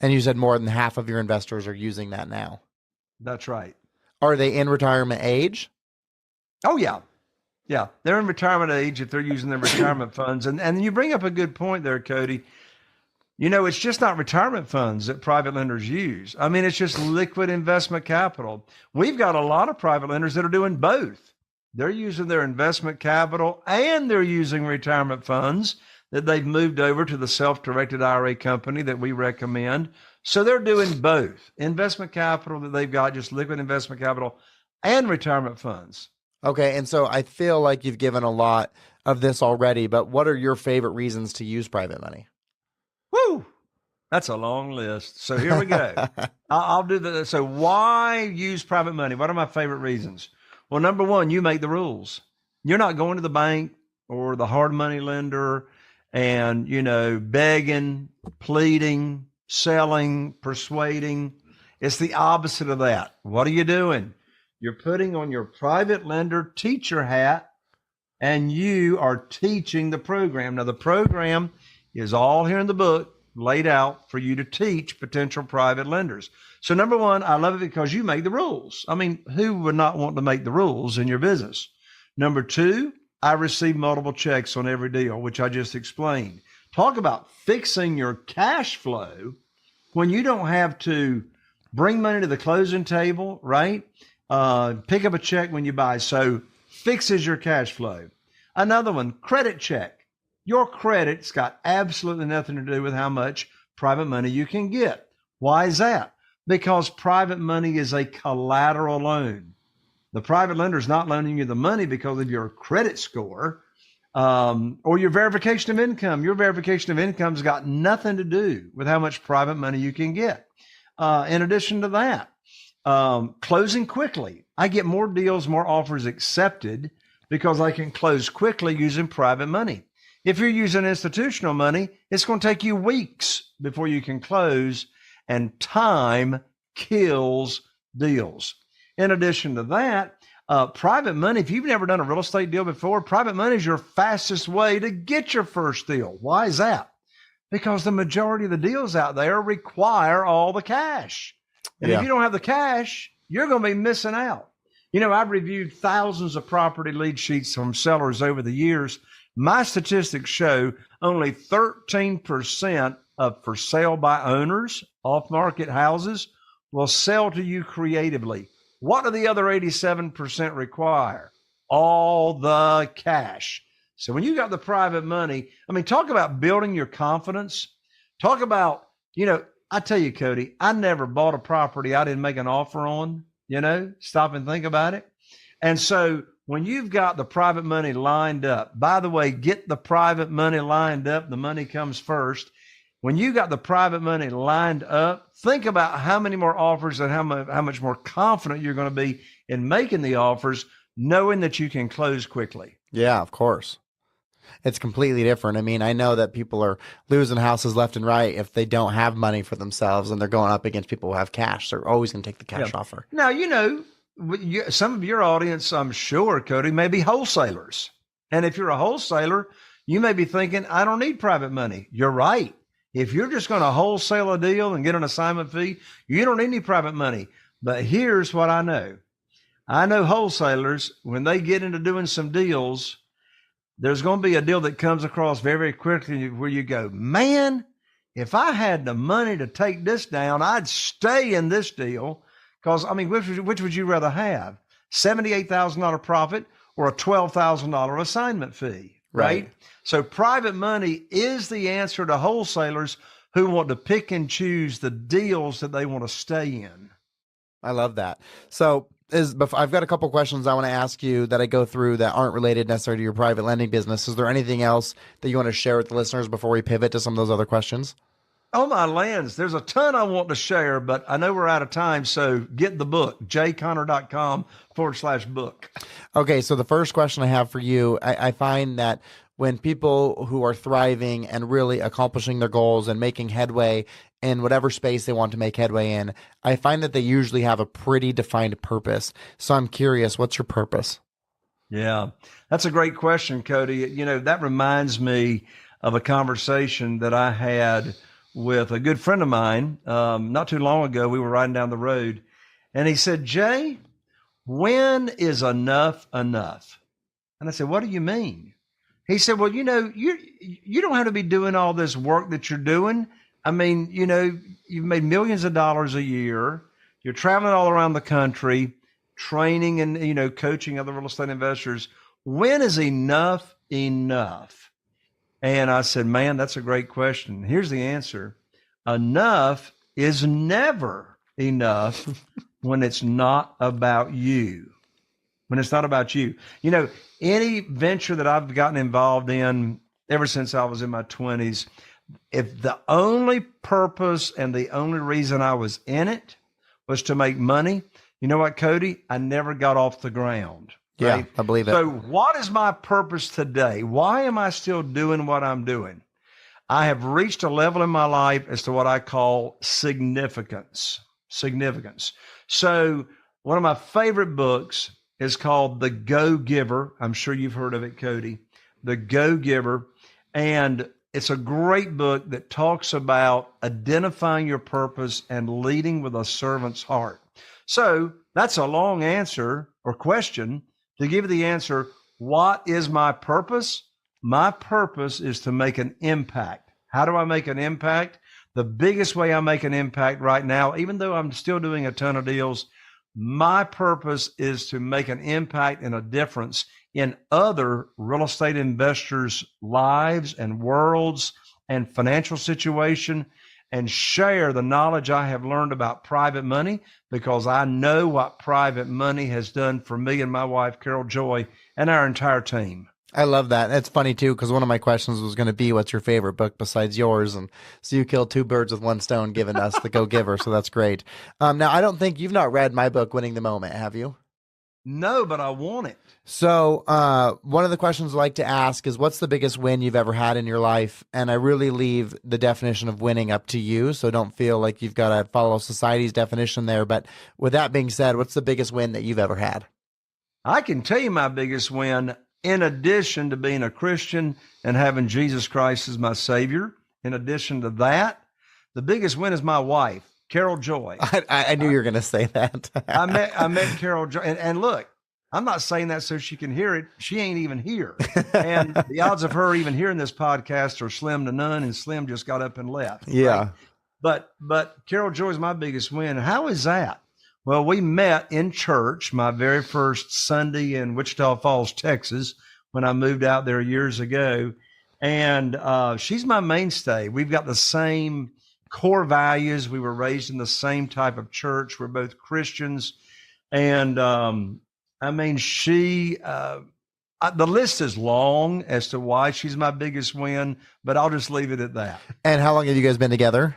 And you said more than half of your investors are using that now. That's right. Are they in retirement age? Oh, yeah. Yeah. They're in retirement age if they're using their retirement funds. And you bring up a good point there, Cody. It's just not retirement funds that private lenders use. I mean, it's just liquid investment capital. We've got a lot of private lenders that are doing both. They're using their investment capital and they're using retirement funds that they've moved over to the self-directed IRA company that we recommend. So they're doing both investment capital that they've got, just liquid investment capital, and retirement funds. Okay. And so I feel like you've given a lot of this already, but what are your favorite reasons to use private money? Woo! That's a long list. So here we go. I'll do the. So why use private money? What are my favorite reasons? Well, number one, you make the rules. You're not going to the bank or the hard money lender and, begging, pleading, selling, persuading. It's the opposite of that. What are you doing? You're putting on your private lender teacher hat and you are teaching the program. Now, the program is all here in the book, laid out for you to teach potential private lenders. So number one, I love it because you make the rules. I mean, who would not want to make the rules in your business? Number two, I receive multiple checks on every deal, which I just explained. Talk about fixing your cash flow when you don't have to bring money to the closing table, right? Pick up a check when you buy. So fixes your cash flow. Another one, credit check. Your credit's got absolutely nothing to do with how much private money you can get. Why is that? Because private money is a collateral loan. The private lender is not loaning you the money because of your credit score. or your verification of income. Your verification of income's got nothing to do with how much private money you can get. In addition to that, closing quickly. I get more deals, more offers accepted because I can close quickly using private money. If you're using institutional money, it's going to take you weeks before you can close, and time kills deals. In addition to that, private money, if you've never done a real estate deal before, private money is your fastest way to get your first deal. Why is that? Because the majority of the deals out there require all the cash. And if you don't have the cash, you're going to be missing out. I've reviewed thousands of property lead sheets from sellers over the years. My statistics show only 13% of for sale by owners, off-market houses, will sell to you creatively. What do the other 87% require? All the cash. So when you got the private money, talk about building your confidence. Talk about, I tell you, Cody, I never bought a property I didn't make an offer on, stop and think about it. And so when you've got the private money lined up, by the way, get the private money lined up. The money comes first. When you got the private money lined up, think about how many more offers and how much more confident you're going to be in making the offers, knowing that you can close quickly. Yeah, of course. It's completely different. I know that people are losing houses left and right if they don't have money for themselves and they're going up against people who have cash. They're always going to take the cash offer. Now, some of your audience, I'm sure, Cody, may be wholesalers. And if you're a wholesaler, you may be thinking, I don't need private money. You're right. If you're just going to wholesale a deal and get an assignment fee, you don't need any private money. But here's what I know. I know wholesalers, when they get into doing some deals, there's going to be a deal that comes across very, very quickly where you go, man, if I had the money to take this down, I'd stay in this deal. Because, which would you rather have? $78,000 profit or a $12,000 assignment fee, right? So private money is the answer to wholesalers who want to pick and choose the deals that they want to stay in. I love that. So I've got a couple questions I want to ask you that I go through that aren't related necessarily to your private lending business. Is there anything else that you want to share with the listeners before we pivot to some of those other questions? Oh, my lands. There's a ton I want to share, but I know we're out of time. So get the book, jconner.com/book. Okay. So the first question I have for you, I find that when people who are thriving and really accomplishing their goals and making headway in whatever space they want to make headway in, I find that they usually have a pretty defined purpose. So I'm curious, what's your purpose? Yeah, that's a great question, Cody. That reminds me of a conversation that I had with a good friend of mine. Not too long ago, we were riding down the road and he said, Jay, when is enough enough? And I said, what do you mean? He said, well, you don't have to be doing all this work that you're doing. You've made millions of dollars a year. You're traveling all around the country, training and, coaching other real estate investors. When is enough enough? And I said, man, that's a great question. Here's the answer. Enough is never enough when it's not about you. When it's not about you. Any venture that I've gotten involved in ever since I was in my 20s, if the only purpose and the only reason I was in it was to make money, you know what, Cody? I never got off the ground. Right? Yeah, I believe it. So what is my purpose today? Why am I still doing what I'm doing? I have reached a level in my life as to what I call significance. So one of my favorite books is called The Go-Giver. I'm sure you've heard of it, Cody. The Go-Giver. And it's a great book that talks about identifying your purpose and leading with a servant's heart. So that's a long answer or question to give you the answer. What is my purpose? My purpose is to make an impact. How do I make an impact? The biggest way I make an impact right now, even though I'm still doing a ton of deals, my purpose is to make an impact and a difference in other real estate investors' lives and worlds and financial situation, and share the knowledge I have learned about private money, because I know what private money has done for me and my wife, Carol Joy, and our entire team. I love that. It's funny too, because one of my questions was going to be, what's your favorite book besides yours? And so you killed two birds with one stone, giving us the Go Giver. So that's great. Now, I don't think you've not read my book, Winning the Moment, have you? No, but I want it. So, one of the questions I like to ask is, what's the biggest win you've ever had in your life? And I really leave the definition of winning up to you. So don't feel like you've got to follow society's definition there. But with that being said, what's the biggest win that you've ever had? I can tell you my biggest win, in addition to being a Christian and having Jesus Christ as my Savior. In addition to that, the biggest win is my wife, Carol Joy. I knew you were going to say that. I met Carol Joy, and look, I'm not saying that so she can hear it. She ain't even here. And the odds of her even hearing this podcast are slim to none, and Slim just got up and left. Yeah. Right? But Carol Joy is my biggest win. How is that? Well, we met in church my very first Sunday in Wichita Falls, Texas, when I moved out there years ago. And she's my mainstay. We've got the same core values. We were raised in the same type of church. We're both Christians. And I mean, the list is long as to why she's my biggest win, but I'll just leave it at that. And how long have you guys been together?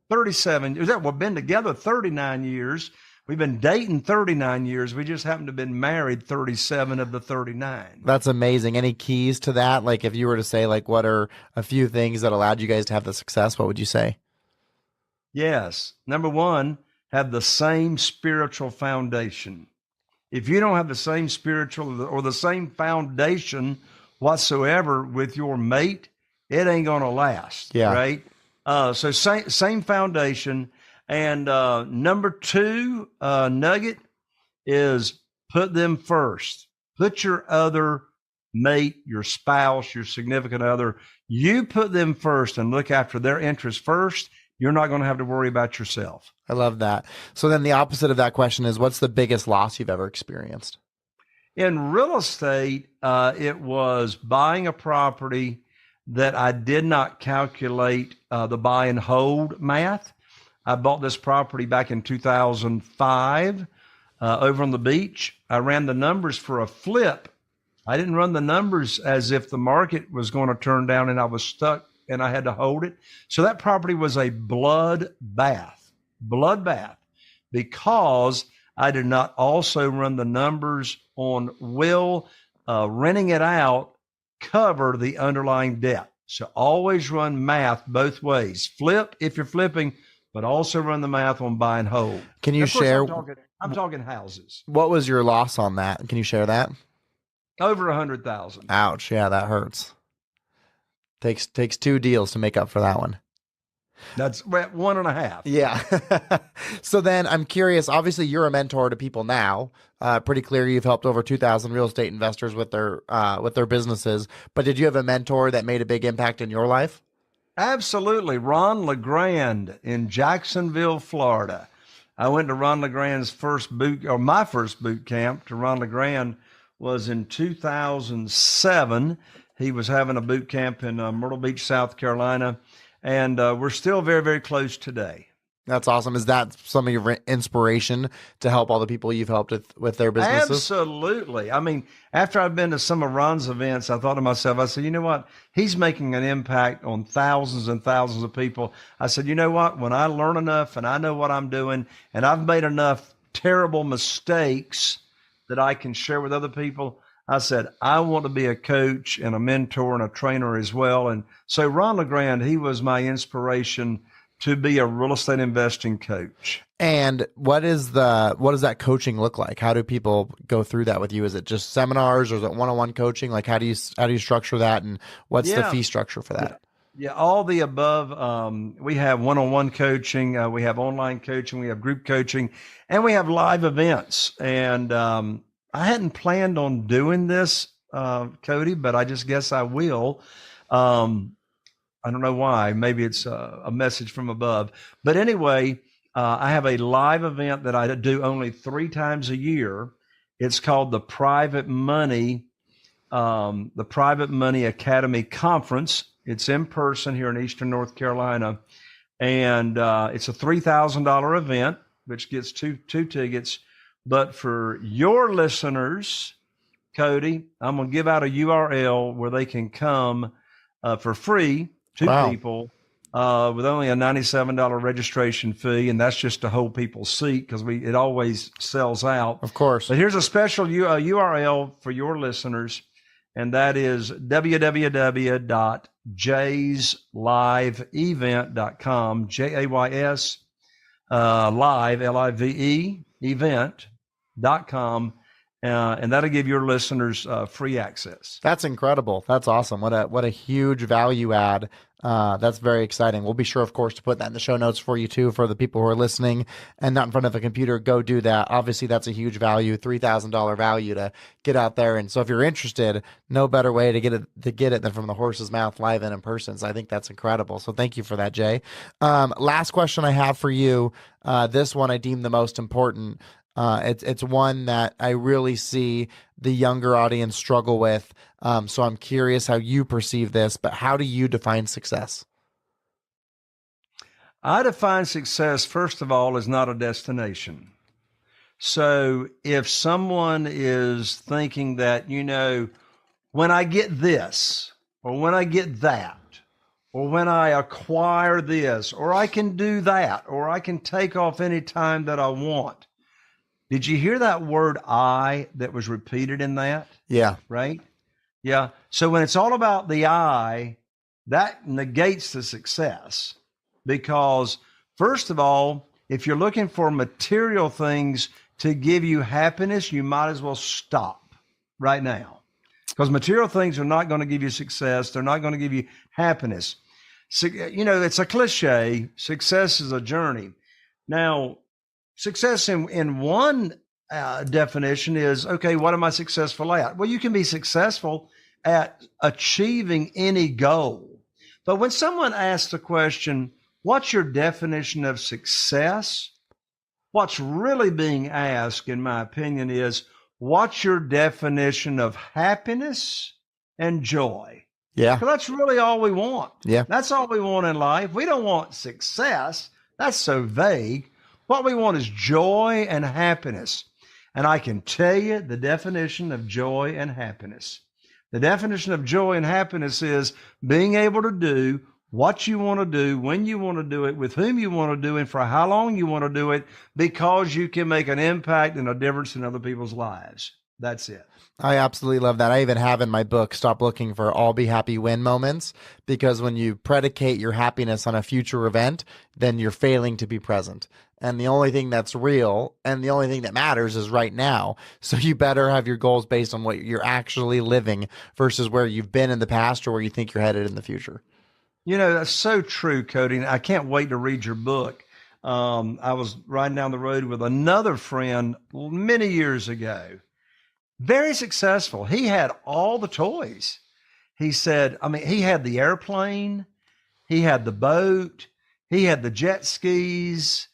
37. We've been together 39 years. We've been dating 39 years. We just happen to have been married 37 of the 39. That's amazing. Any keys to that? Like, if you were to say, like, what are a few things that allowed you guys to have the success, what would you say? Yes. Number one, have the same spiritual foundation. If you don't have the same spiritual or the same foundation whatsoever with your mate, it ain't going to last. Yeah. Right. So same foundation. And number two nugget is put them first. Put your other mate, your spouse, your significant other, you put them first and look after their interests first. You're not going to have to worry about yourself. I love that. So then the opposite of that question is, what's the biggest loss you've ever experienced? In real estate, it was buying a property that I did not calculate the buy and hold math. I bought this property back in 2005 over on the beach. I ran the numbers for a flip. I didn't run the numbers as if the market was going to turn down and I was stuck and I had to hold it. So that property was a bloodbath, because I did not also run the numbers on will renting it out cover the underlying debt. So always run math both ways. Flip if you're flipping, but also run the math on buy and hold. Can you share? I'm talking houses. What was your loss on that? Can you share that? Over 100,000. Ouch. Yeah, that hurts. Takes two deals to make up for that one. That's 1.5. Yeah. So then I'm curious, obviously you're a mentor to people now. Pretty clear you've helped over 2,000 real estate investors with their businesses. But did you have a mentor that made a big impact in your life? Absolutely. Ron LeGrand in Jacksonville, Florida. I went to Ron LeGrand's my first boot camp to Ron LeGrand was in 2007. He was having a boot camp in Myrtle Beach, South Carolina. And we're still very, very close today. That's awesome. Is that some of your inspiration to help all the people you've helped with their businesses? Absolutely. I mean, after I've been to some of Ron's events, I thought to myself, I said, you know what? He's making an impact on thousands and thousands of people. I said, you know what? When I learn enough and I know what I'm doing and I've made enough terrible mistakes that I can share with other people, I said, I want to be a coach and a mentor and a trainer as well. And so Ron LeGrand, he was my inspiration to be a real estate investing coach. And what does that coaching look like? How do people go through that with you? Is it just seminars or is it one-on-one coaching? Like how do you structure that, and what's the fee structure for that? Yeah, all the above. We have one-on-one coaching, we have online coaching, we have group coaching, and we have live events. And I hadn't planned on doing this, Cody, but I just guess I will. I don't know why. Maybe it's a message from above. But anyway, I have a live event that I do only 3 times a year. It's called the Private Money Academy Conference. It's in person here in Eastern North Carolina. And it's a $3,000 event, which gets two tickets. But for your listeners, Cody, I'm going to give out a URL where they can come for free to Wow. people with only a $97 registration fee, and that's just to hold people's seat because it always sells out. Of course. But here's a special URL for your listeners, and that is www.jaysliveevent.com, JAYS live, LIVE, event.com. And that'll give your listeners free access. That's incredible. That's awesome. What a huge value add. That's very exciting. We'll be sure, of course, to put that in the show notes for you too, for the people who are listening and not in front of a computer. Go do that. Obviously, that's a huge value, $3,000 value to get out there. And so, if you're interested, no better way to get it than from the horse's mouth, live and in person. So I think that's incredible. So thank you for that, Jay. Last question I have for you. This one I deem the most important. It's one that I really see the younger audience struggle with. So I'm curious how you perceive this, but how do you define success? I define success, first of all, as not a destination. So if someone is thinking that, when I get this, or when I get that, or when I acquire this, or I can do that, or I can take off any time that I want. Did you hear that word I that was repeated in that? Yeah. Right? Yeah. So when it's all about the I, that negates the success because, first of all, if you're looking for material things to give you happiness, you might as well stop right now because material things are not going to give you success. They're not going to give you happiness. So, it's a cliche. Success is a journey. Now, success in one definition is, okay, what am I successful at? Well, you can be successful at achieving any goal. But when someone asks the question, what's your definition of success? What's really being asked, in my opinion, is what's your definition of happiness and joy? Yeah. So that's really all we want. Yeah. That's all we want in life. We don't want success. That's so vague. What we want is joy and happiness. And I can tell you the definition of joy and happiness. The definition of joy and happiness is being able to do what you want to do, when you want to do it, with whom you want to do it, for how long you want to do it, because you can make an impact and a difference in other people's lives. That's it. I absolutely love that. I even have in my book, Stop Looking for All Be Happy Win Moments, because when you predicate your happiness on a future event, then you're failing to be present. And the only thing that's real and the only thing that matters is right now. So you better have your goals based on what you're actually living versus where you've been in the past or where you think you're headed in the future. That's so true, Cody. And I can't wait to read your book. I was riding down the road with another friend many years ago. Very successful. He had all the toys. He said, he had the airplane, he had the boat, he had the jet skis,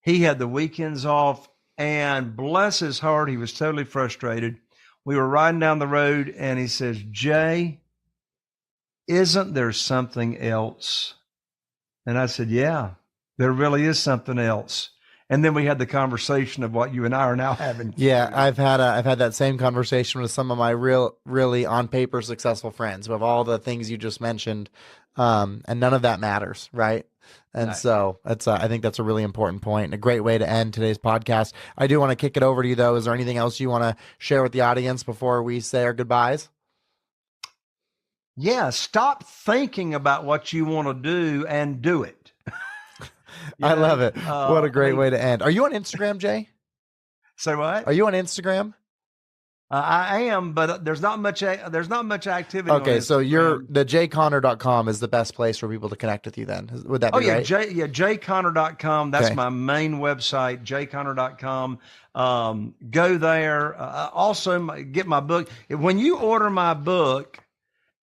he had the weekends off, and bless his heart, he was totally frustrated. We were riding down the road and he says, Jay, isn't there something else? And I said, yeah, there really is something else. And then we had the conversation of what you and I are now having. Yeah, I've had that same conversation with some of my really on paper successful friends who have all the things you just mentioned, and none of that matters, right? And Right. so I think that's a really important point and a great way to end today's podcast. I do want to kick it over to you though. Is there anything else you want to share with the audience before we say our goodbyes? Yeah, stop thinking about what you want to do and do it. I love it. What a great way to end. Are you on Instagram, Jay? Say what? Are you on Instagram? I am, but there's not much activity. Okay, on so Instagram. the jayconnor.com is the best place for people to connect with you then. Would that be right? jayconnor.com. That's Okay. my main website, jayconnor.com. Go there. Also get my book. When you order my book,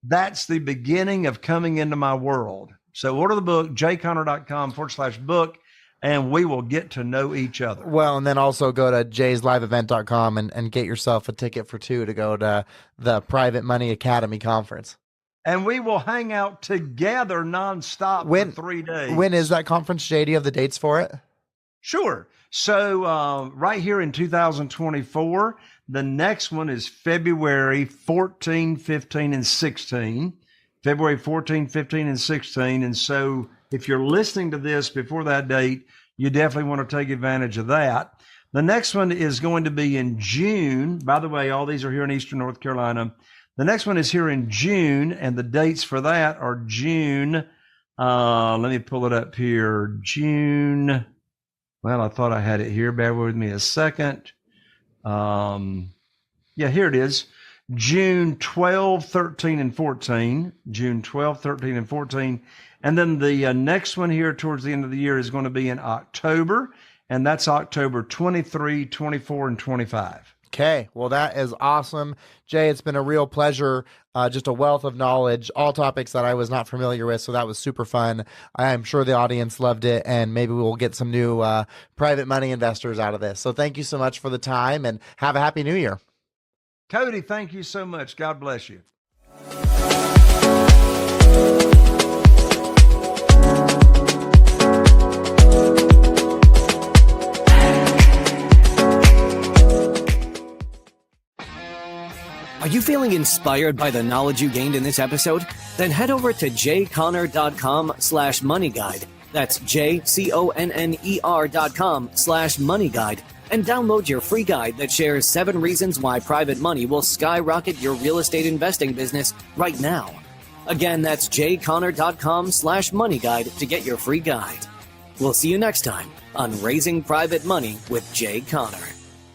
that's the beginning of coming into my world. So order the book, jayconnor.com/book, and we will get to know each other. Well, and then also go to jaysliveevent.com and get yourself a ticket for two to go to the Private Money Academy conference. And we will hang out together nonstop for 3 days. When is that conference, Jay? Do you have the dates for it? Sure. So right here in 2024, The next one is February 14, 15, and 16. February 14, 15, and 16. And so if you're listening to this before that date, you definitely want to take advantage of that. The next one is going to be in June. By the way, all these are here in Eastern North Carolina. The next one is here in June, and the dates for that are June. Let me pull it up here. June. Well, I thought I had it here. Bear with me a second. Yeah, here it is. June 12, 13, and 14. June 12, 13, and 14. And then the next one here towards the end of the year is going to be in October, and that's October 23, 24, and 25. Okay, well, that is awesome. Jay, it's been a real pleasure, just a wealth of knowledge, all topics that I was not familiar with, so that was super fun. I'm sure the audience loved it, and maybe we'll get some new private money investors out of this. So thank you so much for the time, and have a happy new year. Cody, thank you so much. God bless you. Are you feeling inspired by the knowledge you gained in this episode? Then head over to jconner.com/moneyguide. That's jconner.com/moneyguide and download your free guide that shares 7 reasons why private money will skyrocket your real estate investing business right now. Again, that's jconner.com/moneyguide to get your free guide. We'll see you next time on Raising Private Money with Jay Conner.